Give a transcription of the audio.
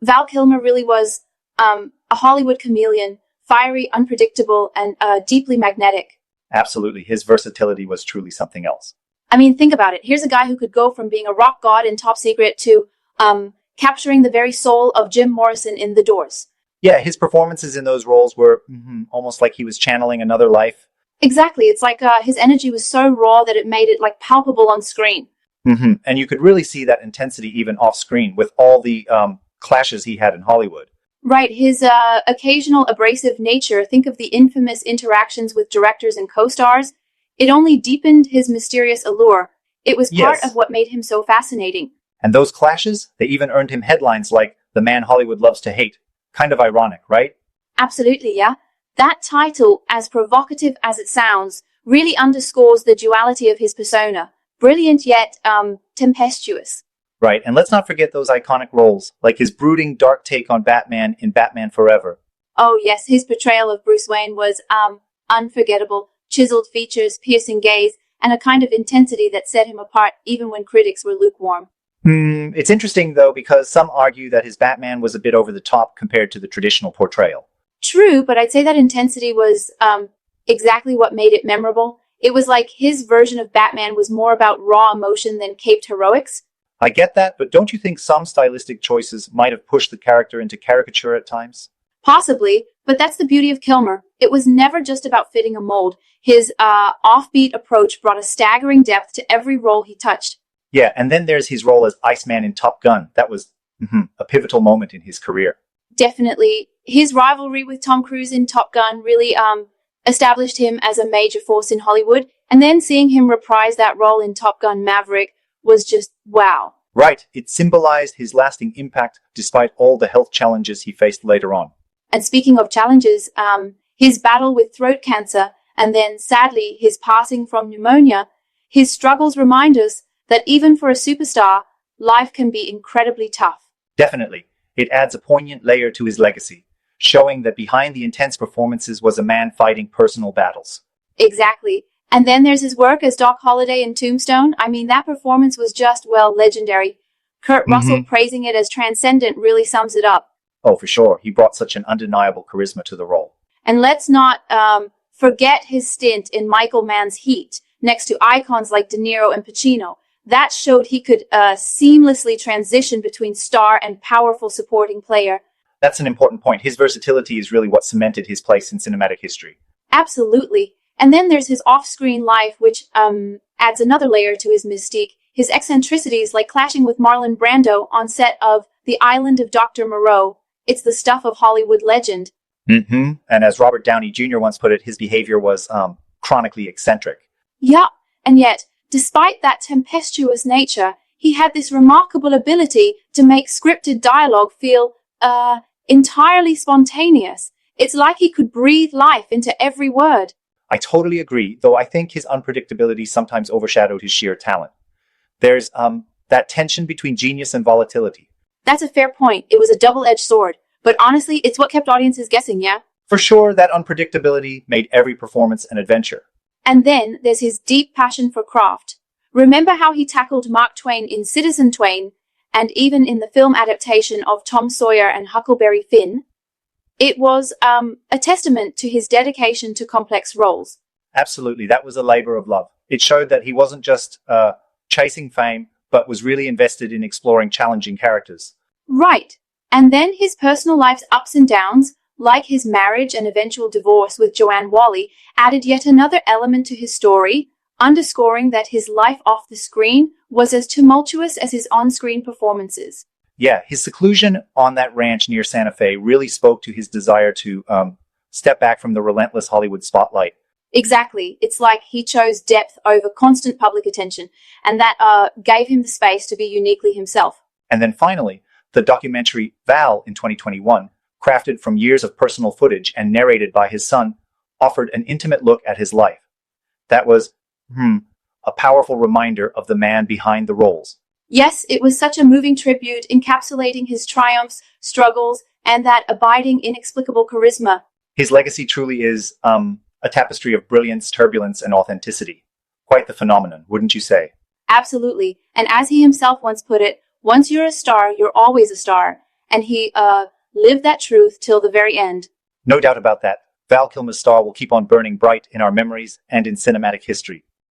Val Kilmer really was a Hollywood chameleon, fiery, unpredictable, and deeply magnetic. Absolutely. His versatility was truly something else. I mean, think about it. Here's a guy who could go from being a rock god in Top Secret to capturing the very soul of Jim Morrison in The Doors. Yeah, his performances in those roles were almost like he was channeling another life. Exactly. It's like his energy was so raw that it made it like palpable on screen. And you could really see that intensity even off screen with all the clashes he had in Hollywood. Right. His occasional abrasive nature, think of the infamous interactions with directors and co-stars. It only deepened his mysterious allure. It was part of what made him so fascinating. And those clashes, they even earned him headlines like "The Man Hollywood Loves to Hate." Kind of ironic, right? Absolutely, yeah. That title, as provocative as it sounds, really underscores the duality of his persona. Brilliant yet tempestuous. Right, and let's not forget those iconic roles, like his brooding, dark take on Batman in Batman Forever. Oh yes, his portrayal of Bruce Wayne was unforgettable. Chiseled features, piercing gaze, and a kind of intensity that set him apart even when critics were lukewarm. It's interesting, though, because some argue that his Batman was a bit over the top compared to the traditional portrayal. True, but I'd say that intensity was exactly what made it memorable. It was like his version of Batman was more about raw emotion than caped heroics. I get that, but don't you think some stylistic choices might have pushed the character into caricature at times? Possibly, but that's the beauty of Kilmer. It was never just about fitting a mold. His offbeat approach brought a staggering depth to every role he touched. Yeah, and then there's his role as Iceman in Top Gun. That was a pivotal moment in his career. Definitely. His rivalry with Tom Cruise in Top Gun really established him as a major force in Hollywood. And then seeing him reprise that role in Top Gun Maverick was just wow. Right, it symbolized his lasting impact despite all the health challenges he faced later on. And speaking of challenges, his battle with throat cancer and then, sadly, his passing from pneumonia, his struggles remind us that even for a superstar, life can be incredibly tough. Definitely. It adds a poignant layer to his legacy, showing that behind the intense performances was a man fighting personal battles. Exactly. And then there's his work as Doc Holliday in Tombstone. I mean, that performance was just, well, legendary. Kurt Russell praising it as transcendent really sums it up. Oh, for sure. He brought such an undeniable charisma to the role. And let's not forget his stint in Michael Mann's Heat, next to icons like De Niro and Pacino. That showed he could seamlessly transition between star and powerful supporting player. That's an important point. His versatility is really what cemented his place in cinematic history. Absolutely. And then there's his off-screen life, which adds another layer to his mystique. His eccentricities, like clashing with Marlon Brando on set of The Island of Dr. Moreau. It's the stuff of Hollywood legend. And as Robert Downey Jr. once put it, his behavior was chronically eccentric. Yeah, and yet, despite that tempestuous nature, he had this remarkable ability to make scripted dialogue feel entirely spontaneous. It's like he could breathe life into every word. I totally agree, though I think his unpredictability sometimes overshadowed his sheer talent. There's that tension between genius and volatility. That's a fair point. It was a double-edged sword. But honestly, it's what kept audiences guessing, yeah? For sure, that unpredictability made every performance an adventure. And then there's his deep passion for craft. Remember how he tackled Mark Twain in Citizen Twain, and even in the film adaptation of Tom Sawyer and Huckleberry Finn? It was a testament to his dedication to complex roles. Absolutely, that was a labor of love. It showed that he wasn't just chasing fame, but was really invested in exploring challenging characters. Right. And then his personal life's ups and downs, like his marriage and eventual divorce with Joanne Whalley, added yet another element to his story, underscoring that his life off the screen was as tumultuous as his on-screen performances. Yeah, his seclusion on that ranch near Santa Fe really spoke to his desire to step back from the relentless Hollywood spotlight. Exactly. It's like he chose depth over constant public attention, and that gave him the space to be uniquely himself. And then finally, the documentary Val in 2021, crafted from years of personal footage and narrated by his son, offered an intimate look at his life. That was, a powerful reminder of the man behind the roles. Yes, it was such a moving tribute, encapsulating his triumphs, struggles, and that abiding, inexplicable charisma. His legacy truly is a tapestry of brilliance, turbulence, and authenticity. Quite the phenomenon, wouldn't you say? Absolutely. And as he himself once put it, once you're a star, you're always a star. and he, lived that truth till the very end. No doubt about that. Val Kilmer's star will keep on burning bright in our memories and in cinematic history.